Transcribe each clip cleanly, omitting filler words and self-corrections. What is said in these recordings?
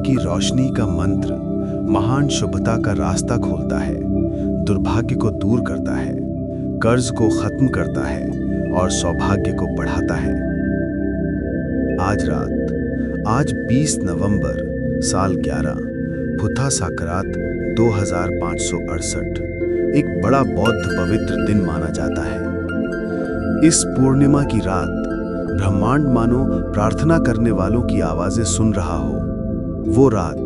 की रोशनी का मंत्र महान शुभता का रास्ता खोलता है, दुर्भाग्य को दूर करता है, कर्ज को खत्म करता है और सौभाग्य को बढ़ाता है। आज 20 नवंबर साल 11 फुथा साकरात 2568 एक बड़ा बौद्ध पवित्र दिन माना जाता है। इस पूर्णिमा की रात ब्रह्मांड मानो प्रार्थना करने वालों की आवाजें सुन रहा हो। वो रात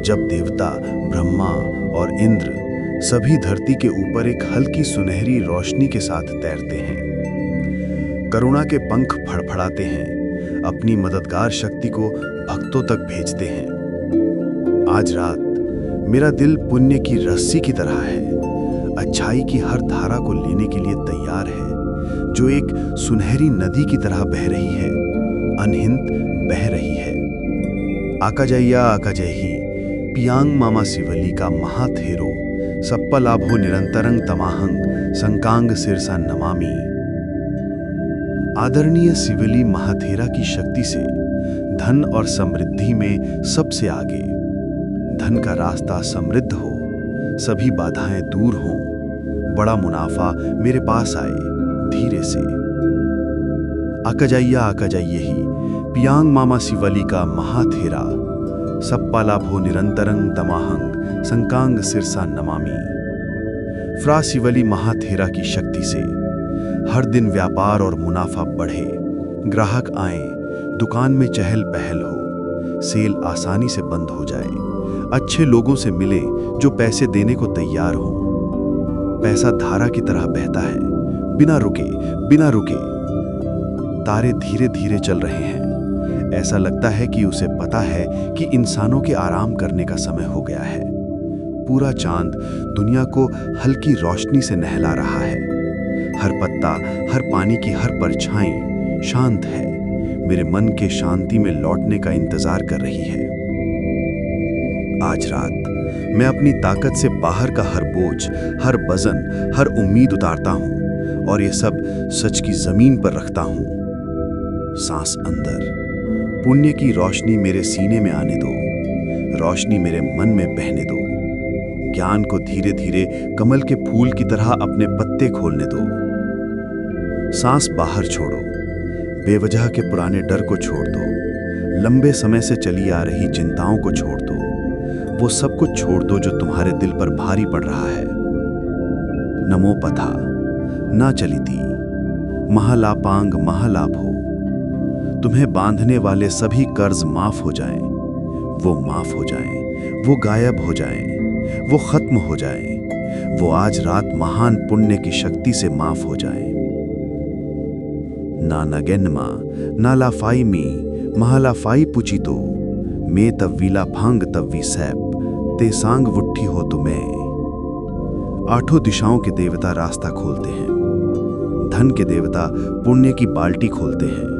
जब देवता ब्रह्मा और इंद्र सभी धरती के ऊपर एक हल्की सुनहरी रोशनी के साथ तैरते हैं, करुणा के पंख फड़फड़ाते हैं, अपनी मददगार शक्ति को भक्तों तक भेजते हैं। आज रात मेरा दिल पुण्य की रस्सी की तरह है, अच्छाई की हर धारा को लेने के लिए तैयार है, जो एक सुनहरी नदी की तरह बह रही है, अनहिंत बह रही है। आकाजय्ही पियांग मामा सिवली का महाथेरो सप्पलाभो निरंतरंग तमाहंग संकांग सिरसा नमामि। आदरणीय सिवली महाथेरा की शक्ति से धन और समृद्धि में सबसे आगे। धन का रास्ता समृद्ध हो, सभी बाधाएं दूर हों, बड़ा मुनाफा मेरे पास आए धीरे से। आकाजय्ही पियांग मामा सिवली का महाथेरा सप्पलाभो निरंतरंग तमाहंग संकांग सिरसा नमामि। फ्रा सिवली महाथेरा की शक्ति से हर दिन व्यापार और मुनाफा बढ़े, ग्राहक आए, दुकान में चहल पहल हो, सेल आसानी से बंद हो जाए, अच्छे लोगों से मिले जो पैसे देने को तैयार हो। पैसा धारा की तरह बहता है, बिना रुके। तारे धीरे धीरे चल रहे हैं। ऐसा लगता है कि उसे पता है कि इंसानों के आराम करने का समय हो गया है। पूरा चांद दुनिया को हल्की रोशनी से नहला रहा है। हर पत्ता, हर पानी की हर परछाई शांत है, मेरे मन के शांति में लौटने का इंतजार कर रही है। आज रात मैं अपनी ताकत से बाहर का हर बोझ, हर वजन, हर उम्मीद उतारता हूं और ये सब सच की जमीन पर रखता हूं। सांस अंदर, पुण्य की रोशनी मेरे सीने में आने दो, रोशनी मेरे मन में बहने दो। ज्ञान को धीरे धीरे कमल के फूल की तरह अपने पत्ते खोलने दो। सांस बाहर छोड़ो, बेवजह के पुराने डर को छोड़ दो, लंबे समय से चली आ रही चिंताओं को छोड़ दो, वो सब कुछ छोड़ दो जो तुम्हारे दिल पर भारी पड़ रहा है। नमो पथा ना चलिती महालापांग महालाभो। तुम्हें बांधने वाले सभी कर्ज माफ हो जाएं, वो माफ हो जाएं, वो गायब हो जाएं, वो खत्म हो जाएं, वो आज रात महान पुण्य की शक्ति से माफ हो जाएं। ना नगेन्मा ना लाफाई मी महालाफाई पुचितो मे तव्वीला भांग तव्वी सैप ते सांग वुट्ठी हो तुम्हें। आठों दिशाओं के देवता रास्ता खोलते हैं, धन के देवता पुण्य की बाल्टी खोलते हैं,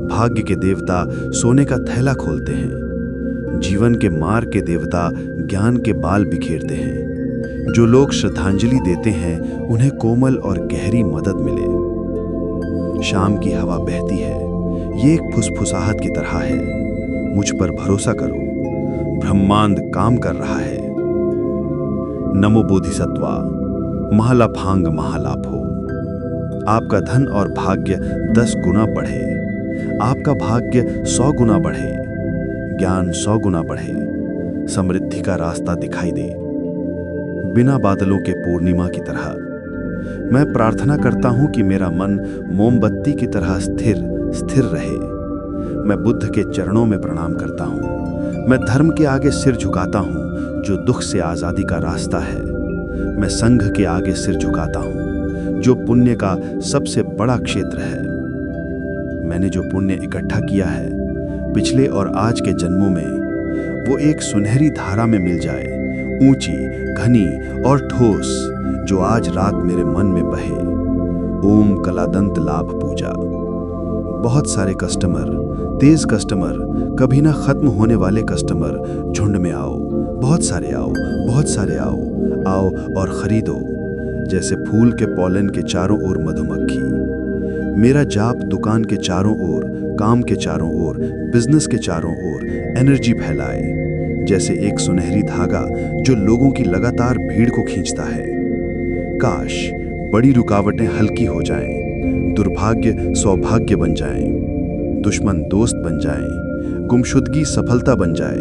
भाग्य के देवता सोने का थैला खोलते हैं, जीवन के मार्ग के देवता ज्ञान के बाल बिखेरते हैं। जो लोग श्रद्धांजलि देते हैं उन्हें कोमल और गहरी मदद मिले। शाम की हवा बहती है, ये एक फुसफुसाहट की तरह है। मुझ पर भरोसा करो, ब्रह्मांड काम कर रहा है। नमो बोधिसत्वा महालाभांग महालाभो। आपका धन और भाग्य 10 गुना बढ़े, आपका भाग्य 100 गुना बढ़े, ज्ञान 100 गुना बढ़े, समृद्धि का रास्ता दिखाई दे, बिना बादलों के पूर्णिमा की तरह। मैं प्रार्थना करता हूं कि मेरा मन मोमबत्ती की तरह स्थिर रहे। मैं बुद्ध के चरणों में प्रणाम करता हूं। मैं धर्म के आगे सिर झुकाता हूं, जो दुख से आजादी का रास्ता है। मैं संघ के आगे सिर झुकाता हूं, जो पुण्य का सबसे बड़ा क्षेत्र है। मैंने जो पुण्य इकट्ठा किया है पिछले और आज के जन्मों में, वो एक सुनहरी धारा में मिल जाए, ऊंची, घनी और ठोस, जो आज रात मेरे मन में बहे। ओम कलादंत लाभ पूजा। बहुत सारे कस्टमर, तेज कस्टमर, कभी ना खत्म होने वाले कस्टमर, झुंड में आओ, बहुत सारे आओ, बहुत सारे आओ और खरीदो। जैसे फूल के पॉलन के चारों ओर मधुमक्खी। मेरा जाप दुकान के चारों ओर, काम के चारों ओर, बिजनेस के चारों ओर एनर्जी फैलाए। जैसे एक सुनहरी धागा जो लोगों की लगातार भीड़ को खींचता है। काश बड़ी रुकावटें हल्की हो जाएं, दुर्भाग्य सौभाग्य बन जाएं, दुश्मन दोस्त बन जाएं, गुमशुदगी सफलता बन जाए,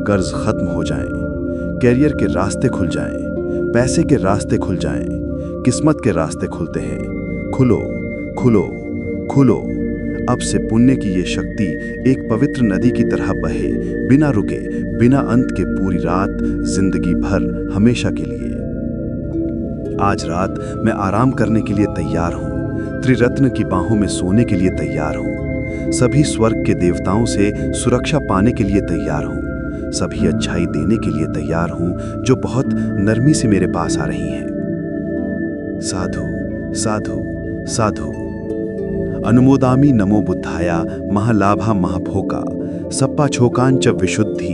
कर्ज खत्म हो जाएं, कैरियर के रास्ते खुल जाएं, पैसे के रास्ते खुल जाएं, किस्मत के रास्ते खुलते हैं। खुलो खुलो खुलो। अब से पुण्य की ये शक्ति एक पवित्र नदी की तरह बहे, बिना रुके, बिना अंत के, पूरी रात, जिंदगी भर, हमेशा के लिए। आज रात मैं आराम करने के लिए तैयार हूँ, त्रिरत्न की बाहों में सोने के लिए तैयार हूँ, सभी स्वर्ग के देवताओं से सुरक्षा पाने के लिए तैयार हूँ, सभी अच्छाई देने के लिए तैयार हूँ जो बहुत नरमी से मेरे पास आ रही हैं। साधु साधु साधु। अनुमोदामि नमो बुद्धाया महालाभा महाभोका सप्पा छोकान च विशुद्धि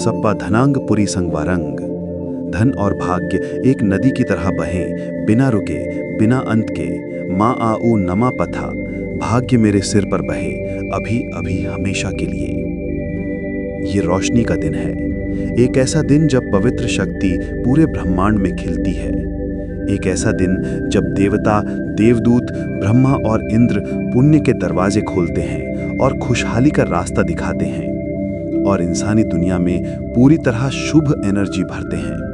सप्पा धनांग पुरी संगवारंग। धन और भाग्य एक नदी की तरह बहें, बिना रुके, बिना अंत के। माँ आऊ नमा पथा, भाग्य मेरे सिर पर बहे, अभी अभी, हमेशा के लिए। ये रोशनी का दिन है, एक ऐसा दिन जब पवित्र शक्ति पूरे ब्रह्मांड में खिलती है। एक ऐसा दिन जब देवता, देवदूत, ब्रह्मा और इंद्र पुण्य के दरवाजे खोलते हैं और खुशहाली का रास्ता दिखाते हैं और इंसानी दुनिया में पूरी तरह शुभ एनर्जी भरते हैं।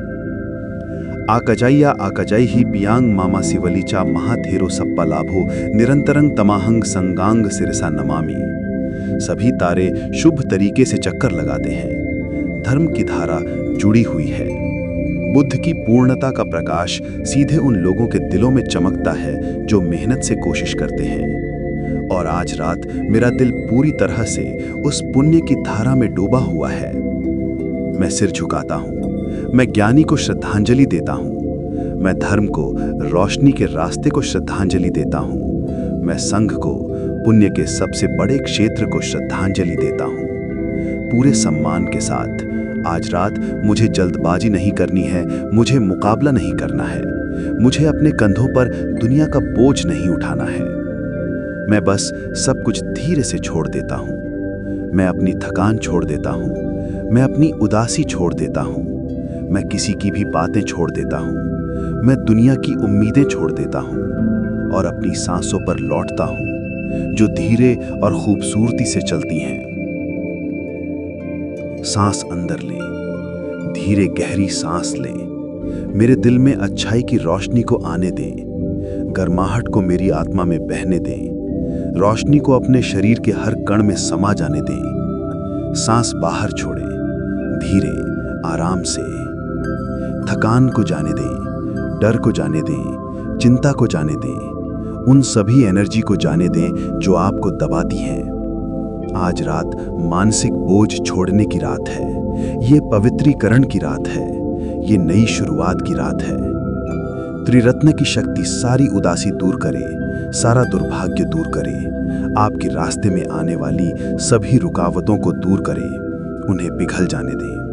आकजाई ही पियांग मामा सिवलीचा महाथेरो सप्पा लाभो निरंतरंग तमाहंग संगांग सिरसा नमामि। सभी तारे शुभ तरीके से चक्कर लगाते हैं। धर्म की धारा जुड़ी हुई है। बुद्ध की पूर्णता का प्रकाश सीधे उन लोगों के दिलों में चमकता है जो मेहनत से कोशिश करते हैं। और आज रात मेरा दिल पूरी तरह से उस पुण्य की धारा में डूबा हुआ है। मैं सिर झुकाता हूँ, मैं ज्ञानी को श्रद्धांजलि देता हूँ, मैं धर्म को, रोशनी के रास्ते को श्रद्धांजलि देता हूँ, मैं संघ को, पुण्य के सबसे बड़े क्षेत्र को श्रद्धांजलि देता हूँ। पूरे सम्मान के साथ आज रात मुझे जल्दबाजी नहीं करनी है, मुझे मुकाबला नहीं करना है, मुझे अपने कंधों पर दुनिया का बोझ नहीं उठाना है। मैं बस सब कुछ धीरे से छोड़ देता हूँ। मैं अपनी थकान छोड़ देता हूँ, मैं अपनी उदासी छोड़ देता हूँ, मैं किसी की भी बातें छोड़ देता हूँ, मैं दुनिया की उम्मीदें छोड़ देता हूँ और अपनी सांसों पर लौटता हूँ जो धीरे और खूबसूरती से चलती हैं। सांस अंदर लें, धीरे गहरी सांस लें। मेरे दिल में अच्छाई की रोशनी को आने दें, गर्माहट को मेरी आत्मा में बहने दें, रोशनी को अपने शरीर के हर कण में समा जाने दें। सांस बाहर छोड़ें, धीरे, आराम से। थकान को जाने दें, डर को जाने दें, चिंता को जाने दें, उन सभी एनर्जी को जाने दें जो आपको दबाती हैं। आज रात मानसिक बोझ छोड़ने की रात है, ये पवित्रीकरण की रात है, ये नई शुरुआत की रात है। त्रिरत्न की शक्ति सारी उदासी दूर करे, सारा दुर्भाग्य दूर करे, आपके रास्ते में आने वाली सभी रुकावटों को दूर करे, उन्हें पिघल जाने दें।